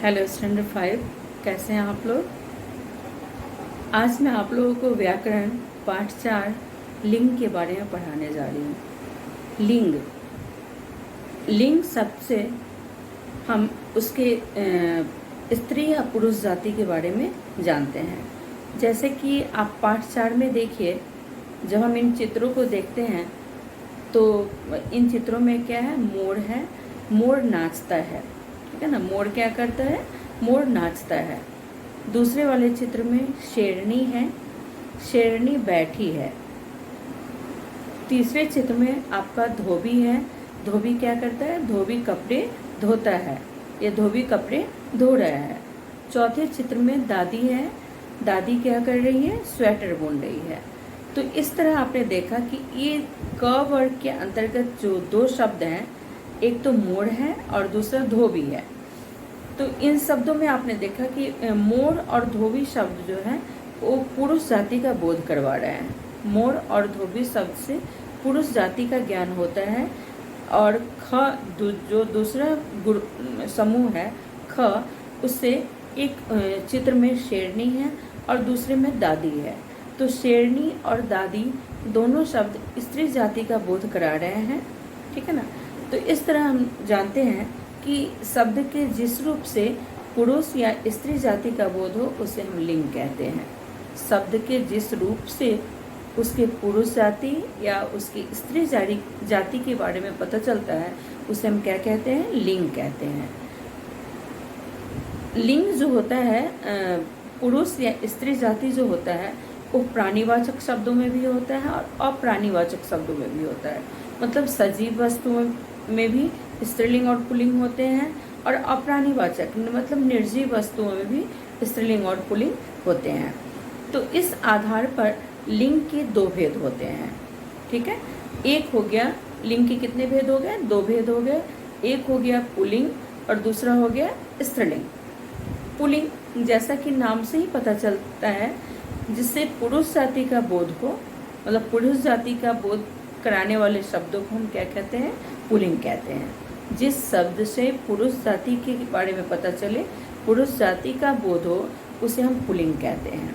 Hello standard 5, कैसे हैं आप लोग। आज मैं आप लोगों को व्याकरण पाठ 4 लिंग के बारे में पढ़ाने जा रही हूँ। लिंग लिंग शब्द से हम उसके स्त्री या पुरुष जाति के बारे में जानते हैं। जैसे कि आप पाठ 4 में देखिए, जब हम इन चित्रों को देखते हैं तो इन चित्रों में क्या है, मोर है, मोर नाचता है, ठीक है ना। मोर क्या करता है, मोर नाचता है। दूसरे वाले चित्र में शेरनी है, शेरनी बैठी है। तीसरे चित्र में आपका धोबी है, धोबी क्या करता है, धोबी कपड़े धोता है, ये धोबी कपड़े धो रहा है। चौथे चित्र में दादी है, दादी क्या कर रही है, स्वेटर बुन रही है। तो इस तरह आपने देखा कि ये क वर्ग के अंतर्गत जो दो शब्द हैं, एक तो मोर है और दूसरा धोबी है। तो इन शब्दों में आपने देखा कि मोर और धोबी शब्द जो है वो पुरुष जाति का बोध करवा रहे हैं। मोर और धोबी शब्द से पुरुष जाति का ज्ञान होता है। और ख जो दूसरा समूह है ख, उससे एक चित्र में शेरनी है और दूसरे में दादी है। तो शेरनी और दादी दोनों शब्द स्त्री जाति का बोध करा रहे हैं, ठीक है ना। तो इस तरह हम जानते हैं कि शब्द के जिस रूप से पुरुष या स्त्री जाति का बोध हो उसे हम लिंग कहते हैं। शब्द के जिस रूप से उसके पुरुष जाति या उसकी स्त्री जाति के बारे में पता चलता है उसे हम क्या कहते हैं, लिंग कहते हैं। लिंग जो होता है, पुरुष या स्त्री जाति जो होता है वो प्राणीवाचक शब्दों में भी होता है और अप्राणीवाचक शब्दों में भी होता है। मतलब सजीव वस्तुओं में भी स्त्रीलिंग और पुल्लिंग होते हैं और अप्राणीवाचक मतलब निर्जीव वस्तुओं में भी स्त्रीलिंग और पुल्लिंग होते हैं। तो इस आधार पर लिंग के दो भेद होते हैं, ठीक है। एक हो गया, लिंग के कितने भेद हो गए, दो भेद हो गए। एक हो गया पुल्लिंग और दूसरा हो गया स्त्रीलिंग। पुल्लिंग जैसा कि नाम से ही पता चलता है, जिससे पुरुष जाति का बोध हो, मतलब पुरुष जाति का बोध कराने वाले शब्दों को हम क्या कहते हैं, पुल्लिंग कहते हैं। जिस शब्द से पुरुष जाति के बारे में पता चले, पुरुष जाति का बोध हो, उसे हम पुल्लिंग कहते हैं।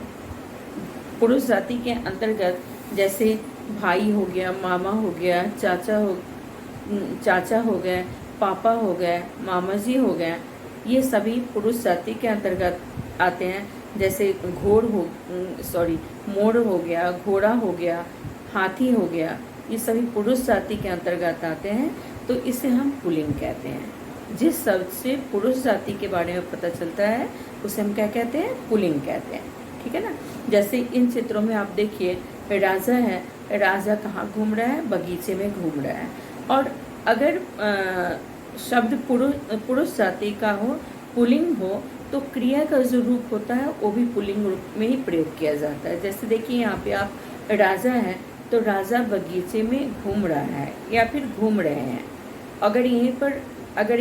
पुरुष जाति के अंतर्गत जैसे भाई हो गया, मामा हो गया, चाचा हो गए, पापा हो गए, मामा जी हो गए, ये सभी पुरुष जाति के अंतर्गत आते हैं। जैसे मोर हो गया, घोड़ा हो गया, हाथी हो गया, ये सभी पुरुष जाति के अंतर्गत आते हैं। तो इसे हम पुल्लिंग कहते हैं। जिस शब्द से पुरुष जाति के बारे में पता चलता है उसे हम क्या कहते हैं, पुल्लिंग कहते हैं, ठीक है ना। जैसे इन चित्रों में आप देखिए, राजा है, राजा कहाँ घूम रहा है, बगीचे में घूम रहा है। और अगर शब्द पुरुष जाति का हो, पुल्लिंग हो, तो क्रिया का जो रूप होता है वो भी पुल्लिंग रूप में ही प्रयोग किया जाता है। जैसे देखिए यहाँ पे आप, राजा है तो राजा बगीचे में घूम रहा है या फिर घूम रहे हैं। अगर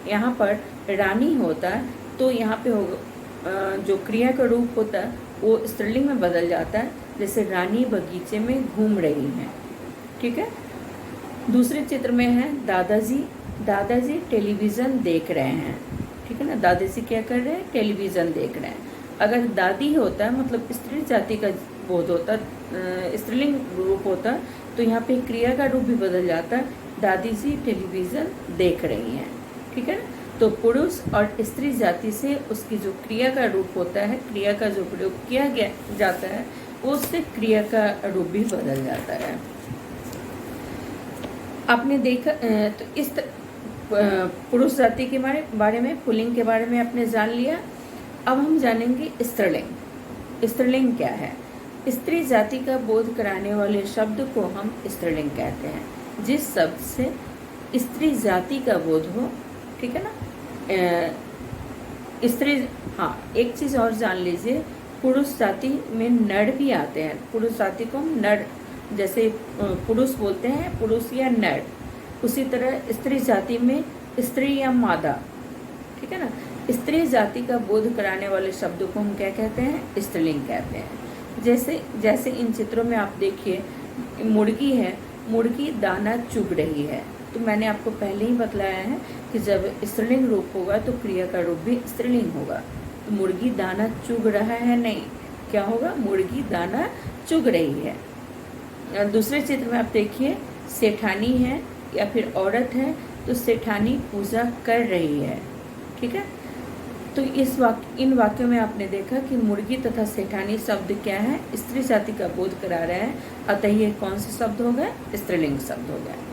यहाँ पर रानी होता तो यहाँ पे जो क्रिया का रूप होता है वो स्त्रीलिंग में बदल जाता है। जैसे रानी बगीचे में घूम रही हैं, ठीक है। दूसरे चित्र में है दादाजी, दादाजी टेलीविज़न देख रहे हैं, ठीक है ना। दादाजी क्या कर रहे हैं, टेलीविज़न देख रहे हैं। अगर दादी होता है मतलब स्त्री जाति का बोध होता, स्त्रीलिंग रूप होता, तो यहाँ पे क्रिया का रूप भी बदल जाता है, दादी जी टेलीविज़न देख रही हैं, ठीक है। तो पुरुष और स्त्री जाति से उसकी जो क्रिया का रूप होता है, क्रिया का जो प्रयोग किया जाता है, उससे क्रिया का रूप भी बदल जाता है। आपने देखा तो इस पुरुष जाति के बारे में, पुल्लिंग के बारे में आपने जान लिया। अब हम जानेंगे स्त्रीलिंग। स्त्रीलिंग क्या है? स्त्री जाति का बोध कराने वाले शब्द को हम स्त्रीलिंग कहते हैं। जिस शब्द से स्त्री जाति का बोध हो, ठीक है ना। एक चीज़ और जान लीजिए, पुरुष जाति में नर भी आते हैं। पुरुष जाति को हम नर, जैसे पुरुष बोलते हैं पुरुष या नर, उसी तरह स्त्री जाति में स्त्री या मादा, ठीक है ना। स्त्री जाति का बोध कराने वाले शब्दों को हम क्या कहते हैं, स्त्रीलिंग कहते हैं। जैसे इन चित्रों में आप देखिए, मुर्गी है, मुर्गी दाना चुग रही है, तो मैंने आपको पहले ही बतलाया है कि जब स्त्रीलिंग रूप होगा तो क्रिया का रूप भी स्त्रीलिंग होगा। तो मुर्गी दाना चुग रहा है, नहीं, क्या होगा, मुर्गी दाना चुग रही है। दूसरे चित्र में आप देखिए, सेठानी है या फिर औरत है, तो सेठानी पूजा कर रही है। ठीक है, तो इन वाक्यों में आपने देखा कि मुर्गी तथा सेठानी शब्द क्या है, स्त्री जाति का बोध करा रहा है, अतः ये कौन से शब्द हो गए, स्त्रीलिंग शब्द हो गए।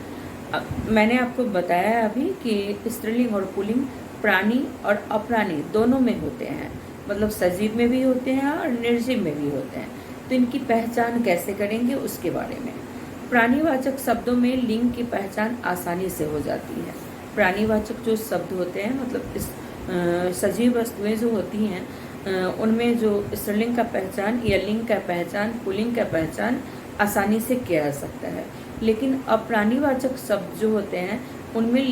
अब मैंने आपको बताया अभी कि स्त्रीलिंग और पुल्लिंग प्राणी और अप्राणी दोनों में होते हैं, मतलब सजीव में भी होते हैं और निर्जीव में भी होते हैं। तो इनकी पहचान कैसे करेंगे उसके बारे में। प्राणीवाचक शब्दों में लिंग की पहचान आसानी से हो जाती है। प्राणीवाचक जो शब्द होते हैं, मतलब इस सजीव वस्तुएं जो होती हैं उनमें जो स्त्रीलिंग का पहचान या लिंग का पहचान, पुल्लिंग का पहचान आसानी से किया जा सकता है। लेकिन अप्राणीवाचक शब्द जो होते हैं उनमें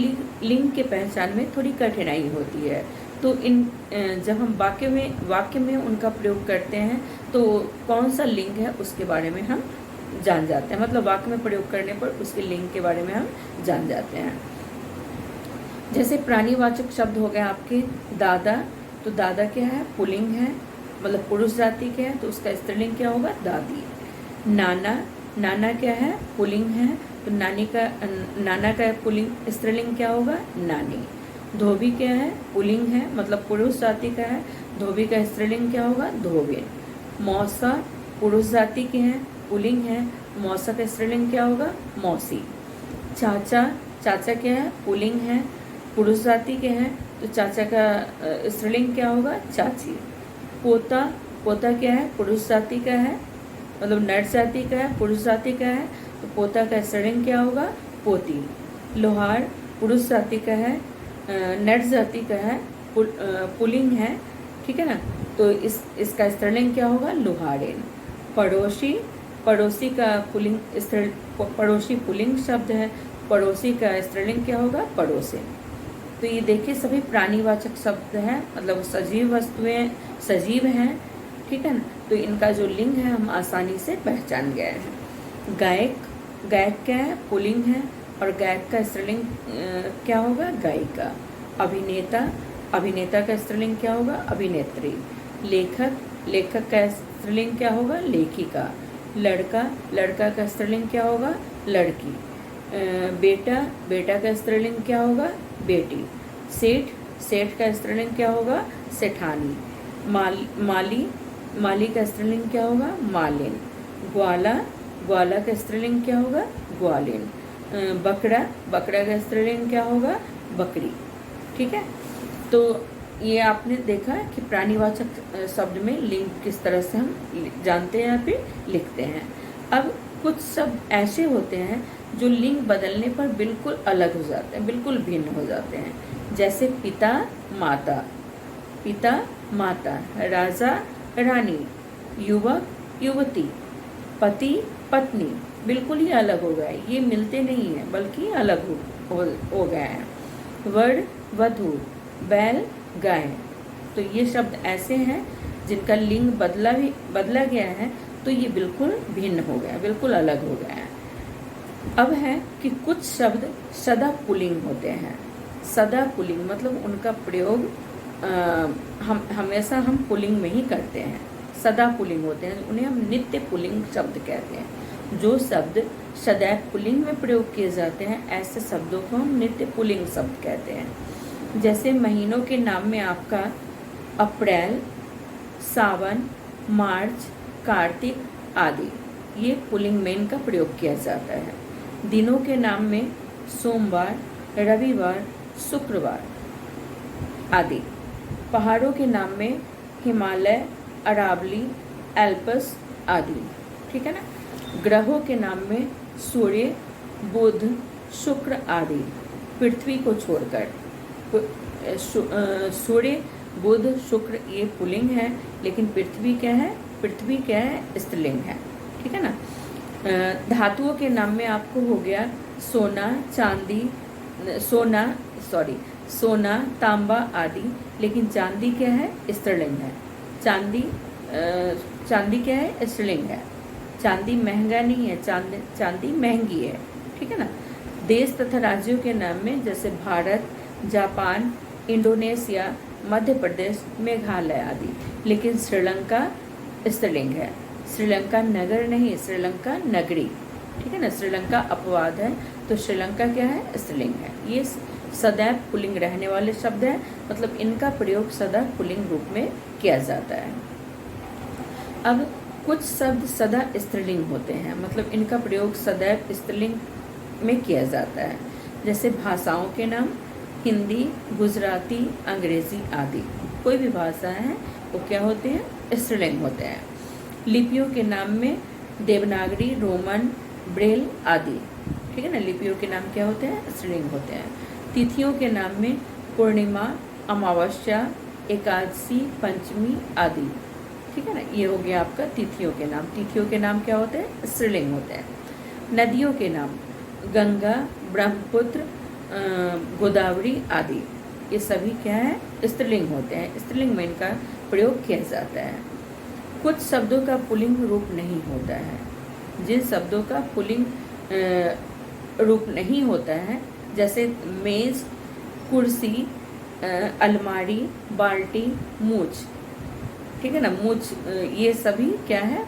लिंग के पहचान में थोड़ी कठिनाई होती है। तो जब हम वाक्य में उनका प्रयोग करते हैं तो कौन सा लिंग है उसके बारे में हम जान जाते हैं, मतलब वाक्य में प्रयोग करने पर उसके लिंग के बारे में हम जान जाते हैं। जैसे प्राणीवाचक शब्द हो गए आपके दादा, तो दादा क्या है, पुल्लिंग है, मतलब पुरुष जाति के है, तो उसका स्त्रीलिंग क्या होगा, दादी। नाना, नाना क्या है, पुल्लिंग है, तो नाना का पुल्लिंग स्त्रीलिंग क्या होगा, नानी। धोबी क्या है, पुल्लिंग है, मतलब पुरुष जाति का है, धोबी का स्त्रीलिंग क्या होगा, धोबे। मौसा पुरुष जाति के हैं, पुल्लिंग है, मौसा का स्त्रीलिंग क्या होगा, मौसी। चाचा, चाचा क्या है, पुल्लिंग है, पुरुष जाति के हैं, तो चाचा का स्त्रीलिंग क्या होगा, चाची। पोता, पोता क्या है, पुरुष जाति का है, मतलब नर जाति का है, पुरुष जाति का है, तो पोता का स्त्रीलिंग क्या होगा, पोती। लोहार पुरुष जाति का है, नर जाति का है, पुल्लिंग है, ठीक है ना, तो इसका स्त्रीलिंग क्या होगा, लोहारेन। पड़ोसी, पड़ोसी का पुल्लिंग पड़ोसी पुल्लिंग शब्द है, पड़ोसी का स्त्रीलिंग क्या होगा, पड़ोसे। तो ये देखिए सभी प्राणीवाचक शब्द हैं, मतलब सजीव वस्तुएं सजीव हैं, ठीक है ना, तो इनका जो लिंग है हम आसानी से पहचान गए हैं। गायक, गायक क्या है, पुल्लिंग है, और गायक का स्त्रीलिंग क्या होगा, गायिका। अभिनेता, अभिनेता का स्त्रीलिंग क्या होगा, अभिनेत्री। लेखक, लेखक का स्त्रीलिंग क्या होगा, लेखिका। लड़का, लड़का का स्त्रीलिंग क्या होगा, लड़की। बेटा, बेटा का स्त्रीलिंग क्या होगा, बेटी। सेठ, सेठ का स्त्रीलिंग क्या होगा, सेठानी। माली, माली का स्त्रीलिंग क्या होगा, मालिन। ग्वाला, ग्वाला का स्त्रीलिंग क्या होगा, ग्वालिन। बकरा, बकरा का स्त्रीलिंग क्या होगा, बकरी। ठीक है, तो ये आपने देखा कि प्राणीवाचक शब्द में लिंग किस तरह से हम जानते हैं या फिर लिखते हैं। अब कुछ शब्द ऐसे होते हैं जो लिंग बदलने पर बिल्कुल अलग हो जाते हैं, बिल्कुल भिन्न हो जाते हैं। जैसे पिता, माता, पिता, माता। राजा, रानी। युवक, युवती। पति, पत्नी, बिल्कुल ही अलग हो गए, ये मिलते नहीं हैं बल्कि अलग हो गए हैं। वर, वधू। बैल, गाय। तो ये शब्द ऐसे हैं जिनका लिंग बदला गया है, तो ये बिल्कुल भिन्न हो गया, बिल्कुल अलग हो गया है। अब है कि कुछ शब्द सदा पुल्लिंग होते हैं। सदा पुल्लिंग मतलब उनका प्रयोग हम हमेशा पुल्लिंग में ही करते हैं, सदा पुल्लिंग होते हैं, उन्हें हम नित्य पुल्लिंग शब्द कहते हैं। जो शब्द सदैव पुल्लिंग में प्रयोग किए जाते हैं ऐसे शब्दों को हम नित्य पुल्लिंग शब्द कहते हैं। जैसे महीनों के नाम में आपका अप्रैल, सावन, मार्च, कार्तिक आदि, ये पुल्लिंग में इनका प्रयोग किया जाता है। दिनों के नाम में सोमवार, रविवार, शुक्रवार आदि। पहाड़ों के नाम में हिमालय, अरावली, एल्पस आदि, ठीक है ना। ग्रहों के नाम में सूर्य, बुध, शुक्र आदि। पृथ्वी को छोड़कर सूर्य, बुध, शुक्र ये पुल्लिंग है, लेकिन पृथ्वी क्या है, पृथ्वी क्या है, स्त्रीलिंग है, ठीक है ना। धातुओं के नाम में आपको हो गया सोना, चांदी, सोना, तांबा आदि, लेकिन चांदी क्या है, स्त्रीलिंग है। चांदी क्या है, स्त्रीलिंग है। चांदी महंगा नहीं है, चांदी महंगी है, ठीक है ना। देश तथा राज्यों के नाम में जैसे भारत, जापान, इंडोनेशिया, मध्य प्रदेश, मेघालय आदि। लेकिन श्रीलंका स्त्रीलिंग है। श्रीलंका नगर नहीं, श्रीलंका नगरी, ठीक है ना। श्रीलंका अपवाद है, तो श्रीलंका क्या है, स्त्रीलिंग है। ये सदैव पुल्लिंग रहने वाले शब्द हैं, मतलब इनका प्रयोग सदा पुल्लिंग रूप में किया जाता है। अब कुछ शब्द सदा स्त्रीलिंग होते हैं, मतलब इनका प्रयोग सदैव स्त्रीलिंग में किया जाता है। जैसे भाषाओं के नाम, हिंदी, गुजराती, अंग्रेजी आदि। कोई भी भाषा है वो क्या होते हैं, स्त्रीलिंग होते हैं। लिपियों के नाम में देवनागरी, रोमन, ब्रेल आदि, ठीक है ना। लिपियों के नाम क्या होते हैं, स्त्रीलिंग होते हैं। तिथियों के नाम में पूर्णिमा, अमावस्या, एकादशी, पंचमी आदि, ठीक है ना। ये हो गया आपका तिथियों के नाम। तिथियों के नाम क्या होते हैं, स्त्रीलिंग होते हैं। नदियों के नाम गंगा, ब्रह्मपुत्र, गोदावरी आदि, ये सभी क्या है, स्त्रीलिंग होते हैं। स्त्रीलिंग में इनका प्रयोग किया जाता है। कुछ शब्दों का पुल्लिंग रूप नहीं होता है। जिन शब्दों का पुल्लिंग रूप नहीं होता है, जैसे मेज, कुर्सी, अलमारी, बाल्टी, मूछ, ठीक है ना। मूछ, ये सभी क्या है,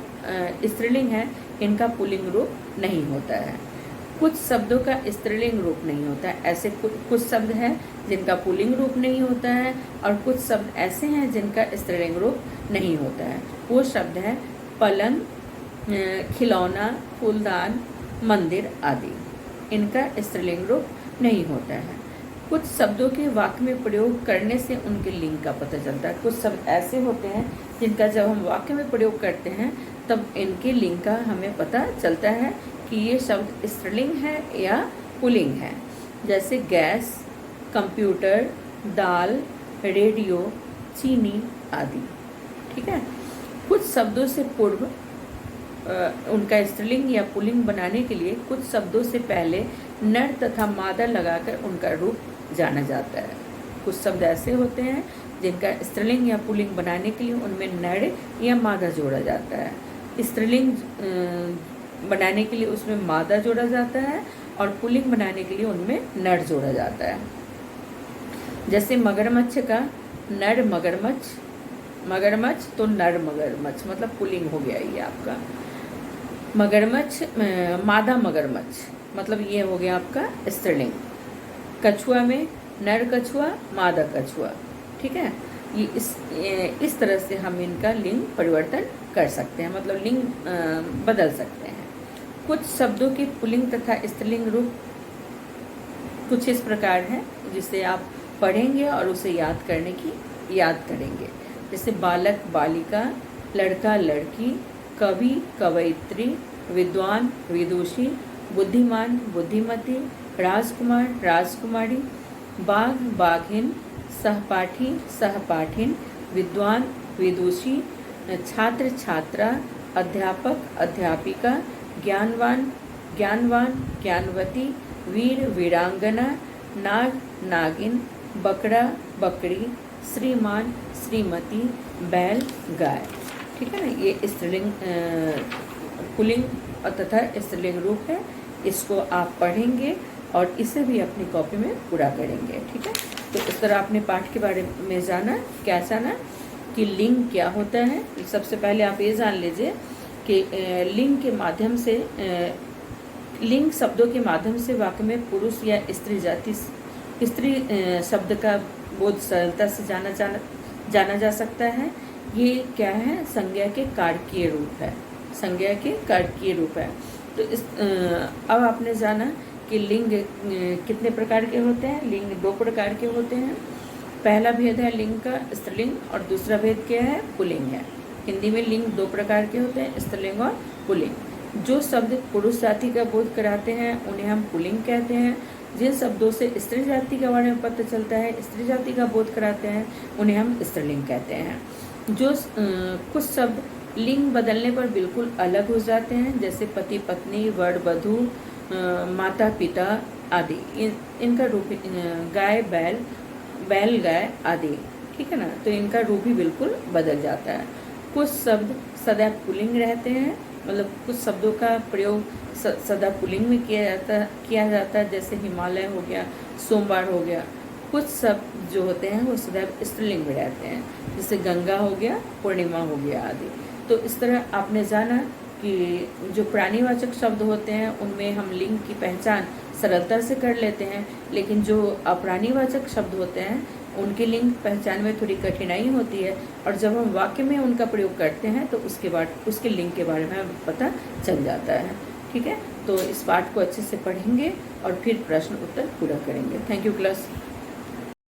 स्त्रीलिंग है, इनका पुल्लिंग रूप नहीं होता है। कुछ शब्दों का स्त्रीलिंग रूप नहीं होता है। ऐसे कुछ शब्द हैं जिनका पुल्लिंग रूप नहीं होता है, और कुछ शब्द ऐसे हैं जिनका स्त्रीलिंग रूप नहीं होता है। वो शब्द है पलंग, खिलौना, फूलदान, मंदिर आदि। इनका स्त्रीलिंग रूप नहीं होता है। कुछ शब्दों के वाक्य में प्रयोग करने से उनके लिंग का पता चलता है। कुछ शब्द ऐसे होते हैं जिनका जब हम वाक्य में प्रयोग करते हैं तब इनके लिंग का हमें पता चलता है कि ये शब्द स्त्रीलिंग है या पुल्लिंग है। जैसे गैस, कंप्यूटर, दाल, रेडियो, चीनी आदि, ठीक है। कुछ शब्दों से पूर्व उनका स्त्रीलिंग या पुल्लिंग बनाने के लिए कुछ शब्दों से पहले नर तथा मादा लगाकर उनका रूप जाना जाता है। कुछ शब्द ऐसे होते हैं जिनका स्त्रीलिंग या पुल्लिंग बनाने के लिए उनमें नर या मादा जोड़ा जाता है। स्त्रीलिंग बनाने के लिए उसमें मादा जोड़ा जाता है और पुल्लिंग बनाने के लिए उनमें नर जोड़ा जाता है। जैसे मगरमच्छ का नर मगरमच्छ, मगरमच्छ तो नर मगरमच्छ, मतलब पुल्लिंग हो गया ये आपका। मगरमच्छ, मादा मगरमच्छ, मतलब ये हो गया आपका स्त्रीलिंग। कछुआ में नर कछुआ, मादा कछुआ, ठीक है। ये इस तरह से हम इनका लिंग परिवर्तन कर सकते हैं, मतलब लिंग बदल सकते हैं। कुछ शब्दों के पुल्लिंग तथा स्त्रीलिंग रूप कुछ इस प्रकार है, जिसे आप पढ़ेंगे और उसे याद करेंगे। जैसे बालक, बालिका, लड़का, लड़की, कवि, कवयित्री, विद्वान, विदुषी, बुद्धिमान, बुद्धिमती, राजकुमार, राजकुमारी, बाघ, बाघिन, सहपाठी, सहपाठिन, विद्वान, विदुषी, छात्र, छात्रा, अध्यापक, अध्यापिका, ज्ञानवान, ज्ञानवान, ज्ञानवती, वीर, वीरांगना, नाग, नागिन, बकरा, बकरी, श्रीमान, श्रीमती, बैल, गाय, ठीक है ना। ये स्त्रीलिंग पुल्लिंग तथा स्त्रीलिंग रूप है। इसको आप पढ़ेंगे और इसे भी अपनी कॉपी में पूरा करेंगे, ठीक है। तो इस तरह आपने पाठ के बारे में जाना, क्या जाना कि लिंग क्या होता है। सबसे पहले आप ये जान लीजिए कि लिंग के माध्यम से, लिंग शब्दों के माध्यम से वाक्य में पुरुष या स्त्री शब्द का बोध सरलता से जाना जा सकता है। ये क्या है, संज्ञा के कारकीय रूप है, संज्ञा के कारकीय रूप है। तो अब आपने जाना कि लिंग कितने प्रकार के होते हैं। लिंग दो प्रकार के होते हैं। पहला भेद है लिंग का स्त्रीलिंग और दूसरा भेद क्या है, पुल्लिंग है। हिंदी में लिंग दो प्रकार के होते हैं, स्त्रीलिंग और पुल्लिंग। जो शब्द पुरुष जाति का बोध कराते हैं उन्हें हम पुल्लिंग कहते हैं। जिन शब्दों से स्त्री जाति के बारे में पता चलता है, स्त्री जाति का बोध कराते हैं, उन्हें हम स्त्रीलिंग कहते हैं। जो कुछ शब्द लिंग बदलने पर बिल्कुल अलग हो जाते हैं, जैसे पति पत्नी, वर वधू, माता पिता आदि, इनका रूप गाय बैल, बैल गाय आदि, ठीक है ना। तो इनका रूप भी बिल्कुल बदल जाता है। कुछ शब्द सदैव पुल्लिंग रहते हैं मतलब कुछ शब्दों का प्रयोग सदा पुल्लिंग में किया जाता है, जैसे हिमालय हो गया, सोमवार हो गया। कुछ शब्द जो होते हैं वो सदैव स्त्रीलिंग में रहते हैं, जैसे गंगा हो गया, पूर्णिमा हो गया आदि। तो इस तरह आपने जाना कि जो प्राणीवाचक शब्द होते हैं उनमें हम लिंग की पहचान सरलता से कर लेते हैं, लेकिन जो अप्राणीवाचक शब्द होते हैं उनके लिंग पहचान में थोड़ी कठिनाई होती है, और जब हम वाक्य में उनका प्रयोग करते हैं तो उसके लिंग के बारे में हमें पता चल जाता है। ठीक है, तो इस पाठ को अच्छे से पढ़ेंगे और फिर प्रश्न उत्तर पूरा करेंगे। Thank you class.